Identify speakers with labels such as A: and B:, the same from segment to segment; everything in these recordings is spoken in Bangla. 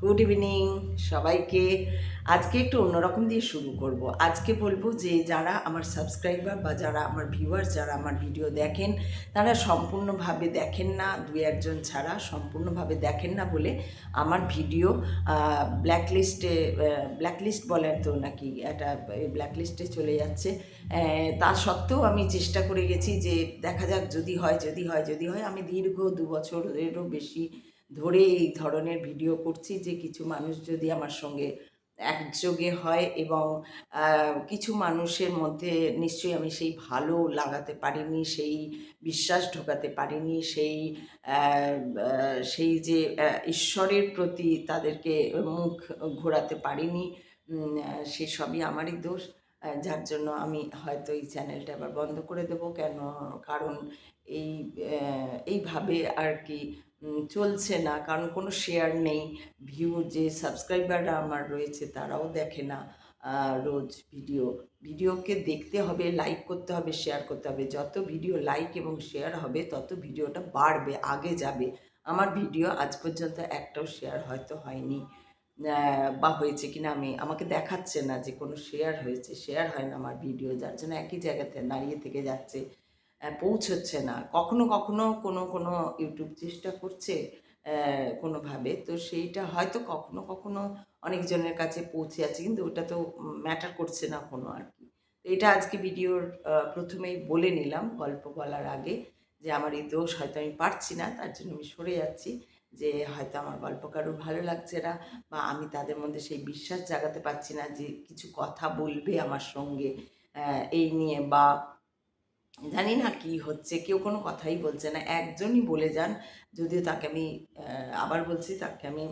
A: গুড ইভিনিং সবাইকে। আজকে একটু অন্যরকম দিয়ে শুরু করব। আজকে বলবো যে যারা আমার সাবস্ক্রাইবার বা যারা আমার ভিউয়ার্স, যারা আমার ভিডিও দেখেন, তারা সম্পূর্ণভাবে দেখেন না, দু একজন ছাড়া সম্পূর্ণভাবে দেখেন না বলে আমার ভিডিও ব্ল্যাকলিস্টে, ব্ল্যাকলিস্ট বলেন তো নাকি, একটা ব্ল্যাকলিস্টে চলে যাচ্ছে। তা সত্ত্বেও আমি চেষ্টা করে গেছি যে দেখা যাক, যদি হয় যদি হয় যদি হয়। আমি দীর্ঘ 2 বছরেরও বেশি ধরে এই ধরনের ভিডিও করছি যে কিছু মানুষ যদি আমার সঙ্গে একযোগে হয় এবং কিছু মানুষের মধ্যে নিশ্চয়ই আমি সেই ভালো লাগাতে পারিনি, সেই বিশ্বাস ঢোকাতে পারিনি, সেই যে ঈশ্বরের প্রতি তাদেরকে মুখ ঘোরাতে পারিনি, সেসবই আমারই দোষ। যার জন্য আমি হয়তো এই চ্যানেলটা আবার বন্ধ করে দেবো। কেন? কারণ এই এইভাবে আর কি চলছে না। কারণ কোনো শেয়ার নেই, ভিউ, যে সাবস্ক্রাইবাররা আমার রয়েছে তারাও দেখে না রোজ ভিডিওকে দেখতে হবে, লাইক করতে হবে, শেয়ার করতে হবে। যত ভিডিও লাইক এবং শেয়ার হবে তত ভিডিওটা বাড়বে, আগে যাবে। আমার ভিডিও আজ পর্যন্ত একটাও শেয়ার হয়তো হয়নি, বা হয়েছে কিনা আমাকে দেখাচ্ছে না যে কোনো শেয়ার হয়েছে। শেয়ার হয় না আমার ভিডিও, যার জন্য একই জায়গাতে দাঁড়িয়ে থেকে যাচ্ছে, পৌঁছচ্ছে না। কখনো কখনো কোনো কোনো ইউটিউব চেষ্টা করছে কোনোভাবে, তো সেইটা হয়তো কখনো কখনো অনেকজনের কাছে পৌঁছে যাচ্ছে, কিন্তু ওটা তো ম্যাটার করছে না কোনো আর কি। তো এটা আজকে ভিডিওর প্রথমেই বলে নিলাম গল্প বলার আগে, যে আমার এই দোষ, হয়তো আমি পারছি না, তার জন্য আমি সরে যাচ্ছি। যে হয়তো আমার গল্প কারোর ভালো লাগছে না, বা আমি তাদের মধ্যে সেই বিশ্বাস জাগাতে পারছি না যে কিছু কথা বলবে আমার সঙ্গে এই নিয়ে, বা জানি না কি হচ্ছে, কেউ কোনো কথাই বলছে না। একজনই বলে যান, যদিও তাকে আমি আবার বলছি, তাকে আমি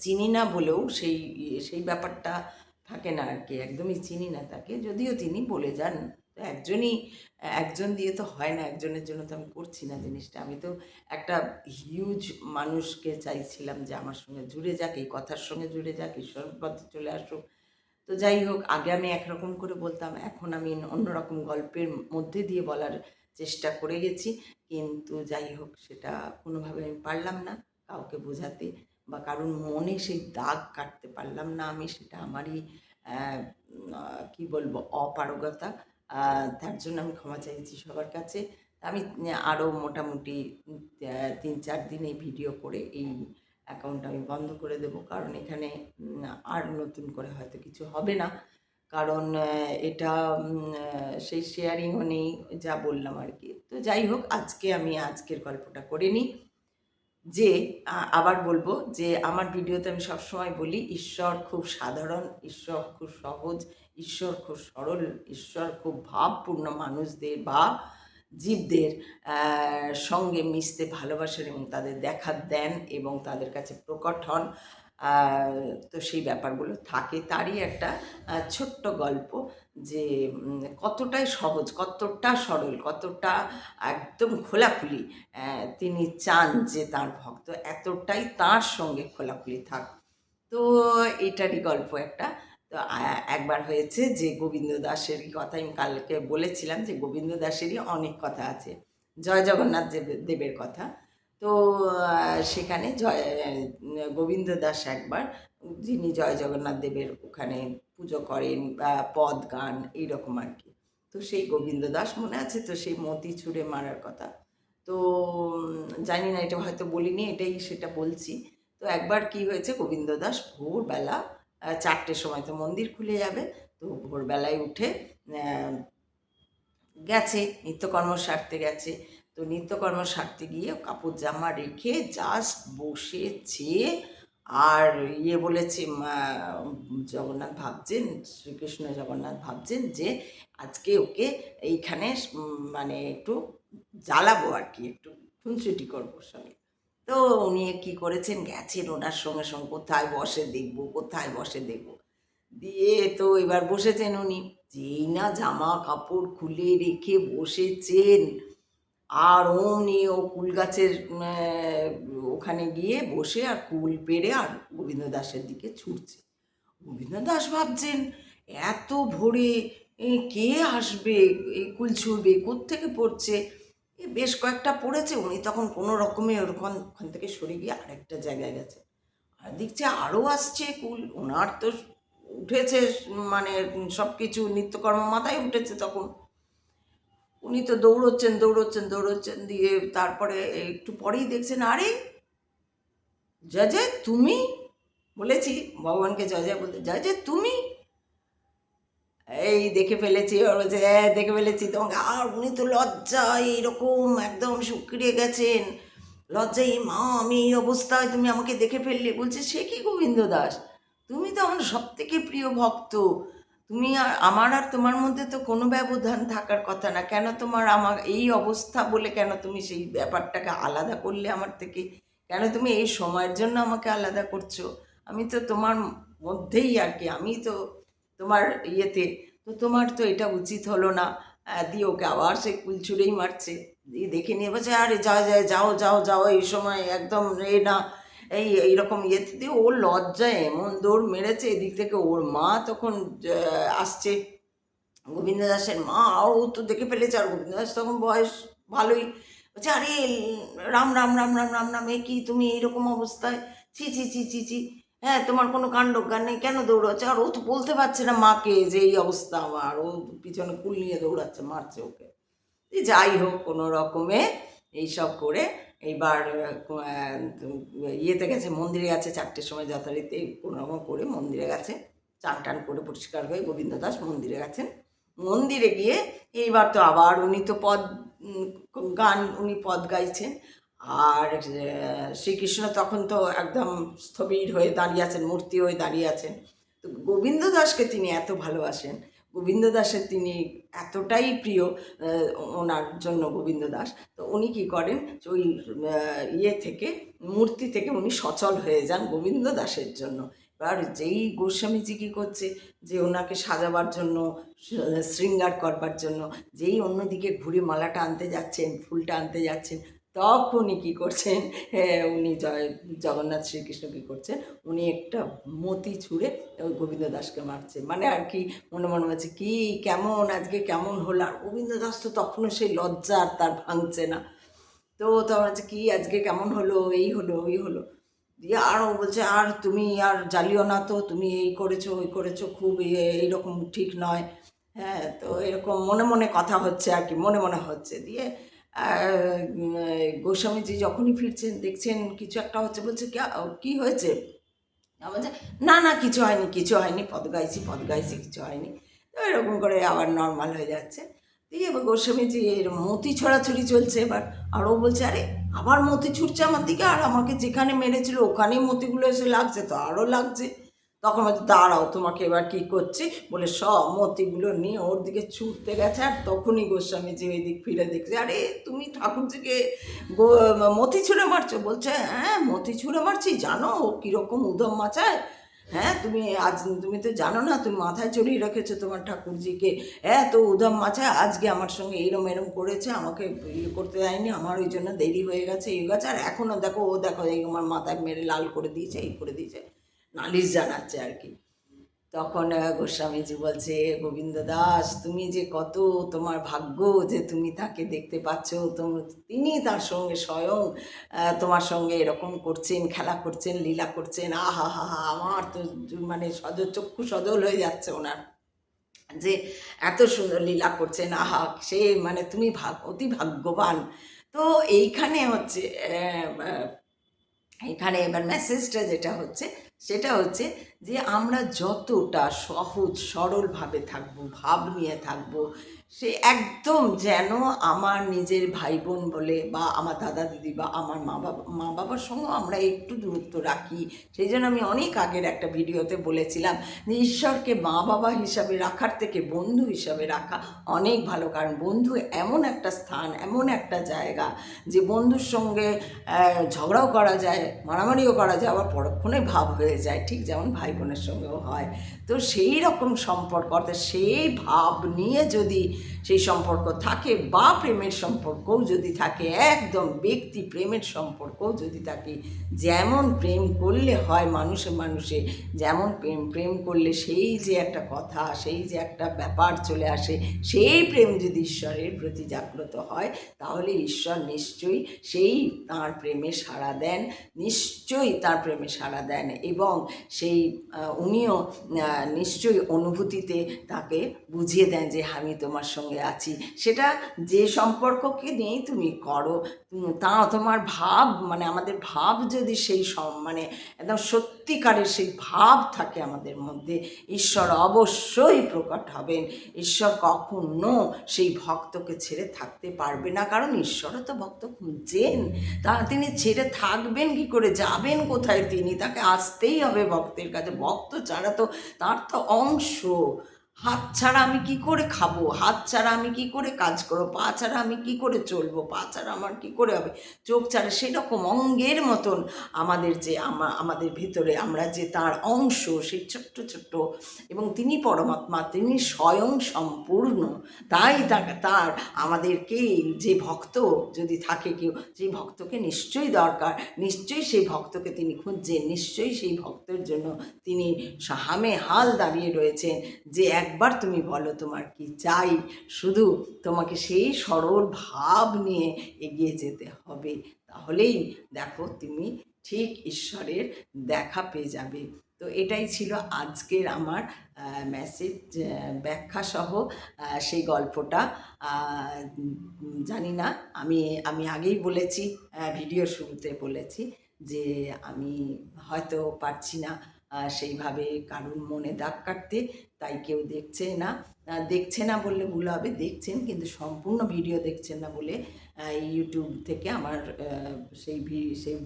A: চিনি না বলেও সেই ব্যাপারটা থাকে না আর কি, একদমই চিনি না তাকে, যদিও তিনি বলে যান। তো একজন দিয়ে তো হয় না, একজনের জন্য তো আমি করছি না জিনিসটা। আমি তো একটা হিউজ মানুষকে চাইছিলাম যে আমার সঙ্গে জুড়ে যাক, এই কথার সঙ্গে জুড়ে যাক, ঈশ্বরের পথে চলে আসুক। তো যাই হোক, আগে আমি একরকম করে বলতাম, এখন আমি অন্যরকম গল্পের মধ্যে দিয়ে বলার চেষ্টা করে গেছি। কিন্তু যাই হোক, সেটা কোনোভাবে আমি পারলাম না কাউকে বোঝাতে, বা কারোর মনে সেই দাগ কাটতে পারলাম না আমি। সেটা আমারই কি বলবো, অপারগতা। তার জন্য আমি ক্ষমা চাইছি সবার কাছে। আমি আরও মোটামুটি 3-4 দিন এই ভিডিও করে এই অ্যাকাউন্ট আমি বন্ধ করে দেবো। কারণ এখানে আর নতুন করে হয়তো কিছু হবে না। কারণ এটা সেই শেয়ারিংও নেই, যা বললাম আর কি। তো যাই হোক, আমি আজকের গল্পটা করে নিই। যে আবার বলবো যে আমার ভিডিওতে আমি সবসময় বলি, ঈশ্বর খুব সাধারণ, ঈশ্বর খুব সহজ, ঈশ্বর খুব সরল, ঈশ্বর খুব ভাবপূর্ণ মানুষদের বা জীবদের সঙ্গে মিশতে ভালোবাসেন এবং তাদের দেখা দেন এবং তাদের কাছে প্রকট হন। তো সেই ব্যাপারগুলো থাকে। তারই একটা ছোট্ট গল্প, যে কতটাই সহজ, কতটা সরল, কতটা একদম খোলাখুলি তিনি চান যে তার ভক্ত এতটাই তার সঙ্গে খোলাখুলি থাক। তো এটারই গল্প একটা। তো একবার হয়েছে যে গোবিন্দ দাসেরই কথা আমি কালকে বলেছিলাম, যে গোবিন্দ দাসেরই অনেক কথা আছে, জয় জগন্নাথ দেবের কথা। তো সেখানে গোবিন্দ দাস একবার, যিনি জয় জগন্নাথ দেবের ওখানে পুজো করেন বা পদ গান এইরকম আর কি। তো সেই গোবিন্দ দাস মনে আছে তো, সেই মতি ছুঁড়ে মারার কথা। তো জানি না, এটা হয়তো বলিনি, এটাই সেটা বলছি। তো একবার কি হয়েছে, গোবিন্দ দাস ভোরবেলা 4টের সময় তো মন্দির খুলে যাবে, তো ভোরবেলায় উঠে গেছে, নিত্যকর্ম সারতে গেছে। তো নিত্যকর্ম সারতে গিয়ে কাপড় জামা রেখে জাস্ট বসেছে, আর বলেছে, জগন্নাথ ভাবছেন, শ্রীকৃষ্ণ জগন্নাথ ভাবছেন যে আজকে ওকে এইখানে মানে একটু জ্বালাবো আর কি, একটু খুনসুটি করবো সঙ্গে। তো উনি কি করেছেন, গেছেন ওনার সঙ্গে সঙ্গে, কোথায় বসে দেখবো, কোথায় বসে দেখবো। দিয়ে তো এবার বসেছেন উনি, যেই না জামা কাপড় খুলে রেখে বসেছেন, আর অমনি ও কুল গাছের ওখানে গিয়ে বসে আর কুল পেড়ে আর গোবিন্দ দাসের দিকে ছুটছে। গোবিন্দ দাস ভাবছেন, এত ভোরে কে আসবে, এই কুল ছুঁড়বে, কোত্থেকে পড়ছে। বেশ কয়েকটা পড়েছে, উনি তখন কোনো রকমে ওখান থেকে সরে গিয়ে আরেকটা জায়গায় গেছে। আর দেখছি আরও আসছে কুল, ওনার তো উঠেছে মানে সব কিছু নিত্যকর্ম মাথায় উঠেছে তখন। উনি তো দৌড়চ্ছেন দৌড়চ্ছেন দৌড়চ্ছেন, দিয়ে তারপরে একটু পরেই দেখছেন, আরে জয় জয় তুমি, বলেছি ভগবানকে জয় জয় বলতে, জয় জয় তুমি, এই দেখে ফেলেছি। ওর বলছে হ্যাঁ দেখে ফেলেছি তোমাকে। আর উনি তো লজ্জায় এইরকম একদম শুকিয়ে গেছেন, লজ্জায়, মা আমি এই অবস্থায় তুমি আমাকে দেখে ফেললে। বলছে সে কি গোবিন্দ দাস, তুমি তো আমার সব থেকে প্রিয় ভক্ত, তুমি আর আমার আর তোমার মধ্যে তো কোনো ব্যবধান থাকার কথা না, কেন তোমার আমার এই অবস্থা বলে কেন তুমি সেই ব্যাপারটাকে আলাদা করলে আমার থেকে, কেন তুমি এই সময়ের জন্য আমাকে আলাদা করছো, আমি তো তোমার মধ্যেই আর কি, আমি তো তোমার ইয়েতে, তো তোমার তো এটা উচিত হলো না। দিয়ে ওকে আবার সে কুলছুড়েই মারছে। দিয়ে দেখে নিয়ে বলছে আরে যাও যায় যাও যাও যাও, এই সময় একদম না, এইরকম ইয়েতে দিয়ে ওর লজ্জায় এমন দৌড় মেরেছে। এদিক থেকে ওর মা তখন আসছে, গোবিন্দ দাসের মা, আর ও তো দেখে ফেলেছে। আর গোবিন্দ দাস তখন বয়স ভালোই, বলছে আরে রাম রাম রাম রাম রাম রাম, এ কি তুমি এইরকম অবস্থায়, ছি ছি ছি ছি ছি, হ্যাঁ তোমার কোনো কাণ্ড জ্ঞান নেই, কেন দৌড়াচ্ছে। আর ও তো বলতে পারছে না মাকে যে এই অবস্থা আমার, ও পিছনে কুল নিয়ে দৌড়াচ্ছে, মারছে ওকে। যাই হোক কোনো রকমে এইসব করে এইবার ইয়েতে গেছে, মন্দিরে গেছে 4টের সময় যথারীতি কোনো রকম করে মন্দিরে গেছে, চান টান করে পরিষ্কার হয়ে গোবিন্দ দাস মন্দিরে গেছেন। মন্দিরে গিয়ে এইবার তো আবার উনি তো গান উনি পদ গাইছেন। আর শ্রীকৃষ্ণ তখন তো একদম স্থবির হয়ে দাঁড়িয়ে আছেন, মূর্তি হয়ে দাঁড়িয়ে আছেন। তো গোবিন্দ দাসকে তিনি এত ভালোবাসেন, গোবিন্দ দাসের তিনি এতটাই প্রিয়, ওনার জন্য গোবিন্দ দাস। তো উনি কী করেন, ওই ইয়ে থেকে, মূর্তি থেকে উনি সচল হয়ে যান গোবিন্দ দাসের জন্য। এবার যেই গোস্বামীজি কী করছে, যে ওনাকে সাজাবার জন্য, শৃঙ্গার করবার জন্য যেই অন্যদিকে ঘুরে মালাটা আনতে যাচ্ছেন, ফুলটা আনতে যাচ্ছেন, তখনই কী করছেন, উনি জগন্নাথ শ্রীকৃষ্ণ কী করছেন, উনি একটা মতি ছুঁড়ে ওই গোবিন্দ দাসকে মারছে। মানে আর কি মনে মনে হচ্ছে কি কেমন আজকে কেমন হলো। আর গোবিন্দ দাস তো তখনও সেই লজ্জা আর তার ভাঙছে না। তো তখন হচ্ছে কি আজকে কেমন হলো, এই হলো ওই হলো। দিয়ে আরও বলছে আর তুমি আর জ্বালিও না তো, তুমি এই করেছো ওই করেছো, খুব এইরকম ঠিক নয়। হ্যাঁ, তো এরকম মনে মনে কথা হচ্ছে আর কি, মনে মনে হচ্ছে। দিয়ে গোস্বামীজি যখনই ফিরছেন দেখছেন কিছু একটা হচ্ছে, বলছে কি হয়েছে, বলছে না না কিছু হয়নি কিছু হয়নি, পদ গাইছি কিছু হয়নি। তো এরকম করে আবার নর্মাল হয়ে যাচ্ছে। দিয়ে এবার গোস্বামীজি এর মতি ছড়াছড়ি চলছে এবার। আর ও বলছে আরে আবার মতি ছুটছে আমার দিকে, আর আমাকে যেখানে মেরেছিল ওখানেই মতিগুলো এসে লাগছে, তো আরও লাগছে। তখন বলছে দাঁড়াও তোমাকে এবার কী করছি বলে সব মতিগুলো নিয়ে ওর দিকে ছুটতে গেছে। আর তখনই গোস্বামীজি ওই দিক ফিরে দেখছে, আরে তুমি ঠাকুরজিকে মতি ছুঁড়ে মারছো। বলছে হ্যাঁ মতি ছুঁড়ে মারছি, জানো ও কীরকম উদম মাচায়, হ্যাঁ তুমি তো জানো না, তুমি মাথায় চড়িয়ে রেখেছো তোমার ঠাকুরজিকে, তো উদম মাচায় আজকে আমার সঙ্গে এরম এরম করেছে, আমাকে ইয়ে করতে দেয়নি, আমার ওই জন্য দেরি হয়ে গেছে এই গেছে। আর এখনও দেখো ও দেখো এই আমার মাথায় মেরে লাল করে দিয়েছে, এই করে দিয়েছে, নালিশ জানাচ্ছে আর কি। তখন গোস্বামীজি বলছে গোবিন্দ দাস তুমি যে কত তোমার ভাগ্য যে তুমি তাকে দেখতে পাচ্ছ, তিনি তার সঙ্গে স্বয়ং তোমার সঙ্গে এরকম করছেন, খেলা করছেন, লীলা করছেন। আহা হা হা, আমার তো মানে চক্ষু সজল হয়ে যাচ্ছে ওনার, যে এত সুন্দর লীলা করছেন, আহা সে মানে তুমি অতি ভাগ্যবান। তো এইখানে হচ্ছে এখানে এবার মেসেজটা যেটা হচ্ছে সেটা হচ্ছে যে আমরা যতটা সহজ সরলভাবে থাকবো, ভাব নিয়ে থাকবো, সে একদম যেন আমার নিজের ভাই বোন বলে, বা আমার দাদা দিদি, বা আমার মা বাবার সঙ্গেও আমরা একটু দূরত্ব রাখি। সেই জন্য আমি অনেক আগের একটা ভিডিওতে বলেছিলাম যে ঈশ্বরকে মা বাবা হিসাবে রাখার থেকে বন্ধু হিসাবে রাখা অনেক ভালো। কারণ বন্ধু এমন একটা স্থান, এমন একটা জায়গা, যে বন্ধুর সঙ্গে ঝগড়াও করা যায়, মারামারিও করা যায়, আবার পরক্ষণে ভাব হয়ে যায়, ঠিক যেমন ভাই বোনের সঙ্গেও হয়। তো সেই রকম সম্পর্ক, অর্থাৎ সেই ভাব নিয়ে যদি সেই সম্পর্ক থাকে, বা প্রেমের সম্পর্কও যদি থাকে, একদম ব্যক্তি প্রেমের সম্পর্কও যদি থাকে, যেমন প্রেম করলে হয় মানুষে মানুষে, যেমন প্রেম করলে সেই যে একটা কথা, সেই যে একটা ব্যাপার চলে আসে, সেই প্রেম যদি ঈশ্বরের প্রতি জাগ্রত হয়, তাহলে ঈশ্বর নিশ্চয়ই সেই তাঁর প্রেমে সাড়া দেন, নিশ্চয়ই তার প্রেমে সাড়া দেন, এবং সেই উনিও নিশ্চয়ই অনুভূতিতে তাকে বুঝিয়ে দেন যে আমি তোমার সঙ্গে আছি। সেটা যে সম্পর্ককে নিয়েই তুমি করো, তা তোমার ভাব, মানে আমাদের ভাব যদি সেই মানে একদম সত্যিকারের সেই ভাব থাকে আমাদের মধ্যে, ঈশ্বর অবশ্যই প্রকট হবেন। ঈশ্বর কখনো সেই ভক্তকে ছেড়ে থাকতে পারবে না, কারণ ঈশ্বরও তো ভক্ত খুঁজছেন। তিনি ছেড়ে থাকবেন কি করে, যাবেন কোথায়? তিনি, তাকে আসতেই হবে ভক্তের কাছে। ভক্ত ছাড়া তো তার তো অংশ। হাত ছাড়া আমি কি করে খাবো, হাত ছাড়া আমি কি করে কাজ করবো, পা ছাড়া আমি কি করে চলবো, পা ছাড়া আমার কি করে হবে, চোখ ছাড়া, সেরকম অঙ্গের মতন আমাদের যে আমাদের ভিতরে আমরা যে তার অংশ, সেই ছোট্ট ছোট্ট, এবং তিনি পরমাত্মা, তিনি স্বয়ং সম্পূর্ণ। তাই তার আমাদেরকে, যে ভক্ত যদি থাকে কেউ, সেই ভক্তকে নিশ্চয়ই দরকার, নিশ্চয়ই সেই ভক্তকে তিনি খুঁজছেন, নিশ্চয়ই সেই ভক্তের জন্য তিনি হামে হাল দাঁড়িয়ে রয়েছেন, যে একবার তুমি বলো তোমার কি চাই, শুধু তোমাকে সেই সরল ভাব নিয়ে এগিয়ে যেতে হবে, তাহলেই দেখো তুমি ঠিক ঈশ্বরের দেখা পেয়ে যাবে। তো এটাই ছিল আজকের আমার মেসেজ, ব্যাখ্যাসহ সেই গল্পটা। জানি না, আমি আগেই বলেছি, ভিডিও শুরুতে বলেছি যে আমি হয়তো পারছি না সেইভাবে কারুর মনে দাগ কাটতে, তাই কেউ দেখছে না বললে ভুল হবে, দেখছেন কিন্তু সম্পূর্ণ ভিডিও দেখছেন না বলে ইউটিউব থেকে আমার সেই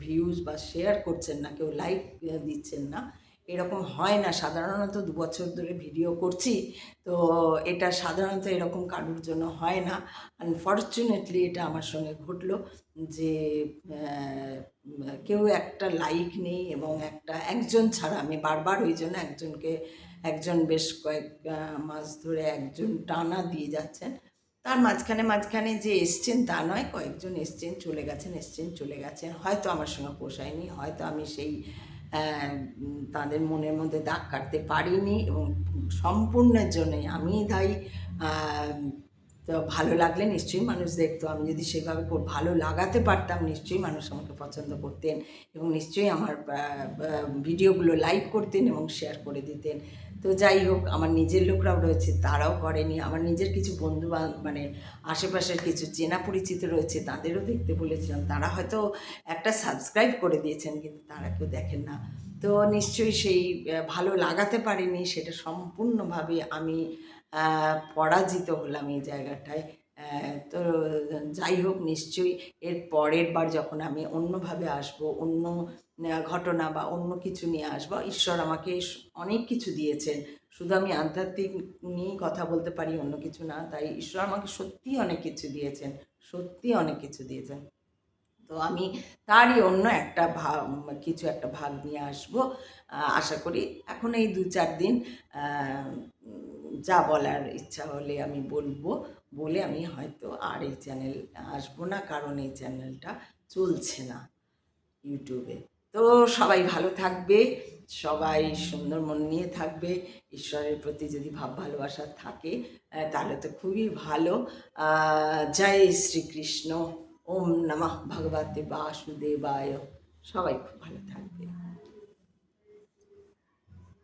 A: ভিউজ বা শেয়ার করছেন না, কেউ লাইক দিচ্ছেন না। এরকম হয় না, সাধারণত 2 বছর ধরে ভিডিও করছি, তো এটা সাধারণত এরকম কারুর জন্য হয় না। আনফর্চুনেটলি এটা আমার সঙ্গে ঘটলো, যে কেউ একটা লাইক নেই, এবং একজন ছাড়া, আমি বারবার ওই জন্য একজন বেশ কয়েক মাস ধরে একজন টানা দিয়ে যাচ্ছেন, তার মাঝখানে যে এসছেন তা নয়, কয়েকজন এসছেন চলে গেছেন, হয়তো আমার সঙ্গে পোষায়নি, হয়তো আমি সেই তাদের মনের মধ্যে দাগ কাটতে পারিনি, এবং সম্পূর্ণের জন্যই আমি দায়ী। তো ভালো লাগলে নিশ্চয়ই মানুষ দেখতো, আমি যদি সেভাবে ভালো লাগাতে পারতাম, নিশ্চয়ই মানুষ আমাকে পছন্দ করতেন, এবং নিশ্চয়ই আমার ভিডিওগুলো লাইক করতেন এবং শেয়ার করে দিতেন। তো যাই হোক, আমার নিজের লোকরাও রয়েছে, তারাও করেনি। আমার নিজের কিছু বন্ধু মানে আশেপাশের কিছু চেনা পরিচিত রয়েছে, তাদেরও দেখতে বলেছিলাম, তারা হয়তো একটা সাবস্ক্রাইব করে দিয়েছেন, কিন্তু তারা কেউ দেখেন না। তো নিশ্চয়ই সেই ভালো লাগাতে পারিনি, সেটা সম্পূর্ণভাবে আমি পরাজিত হলাম এই জায়গাটায়। তো যাই হোক, নিশ্চয়ই এর পরের বার যখন আমি অন্যভাবে আসবো, অন্য ঘটনা বা অন্য কিছু নিয়ে আসবো, ঈশ্বর আমাকে অনেক কিছু দিয়েছেন, শুধু আমি আধ্যাত্মিক নিয়েই কথা বলতে পারি, অন্য কিছু না। তাই ঈশ্বর আমাকে সত্যিই অনেক কিছু দিয়েছেন, সত্যিই অনেক কিছু দিয়েছেন। তো আমি তারই অন্য একটা কিছু একটা ভাগ নিয়ে আসবো, আশা করি। এখন এই 2-4 দিন যা বলার ইচ্ছা হলে আমি বলবো, বলে আমি হয়তো আর এই চ্যানেল আসবো না, কারণ এই চ্যানেলটা চলছে না ইউটিউবে। তো সবাই ভালো থাকবে, সবাই সুন্দর মন নিয়ে থাকবে, ঈশ্বরের প্রতি যদি ভাব ভালোবাসা থাকে তাহলে তো খুবই ভালো। জয় শ্রীকৃষ্ণ। ওম নমঃ ভগবতে বাসুদেবায়। সবাই খুব ভালো থাকবে।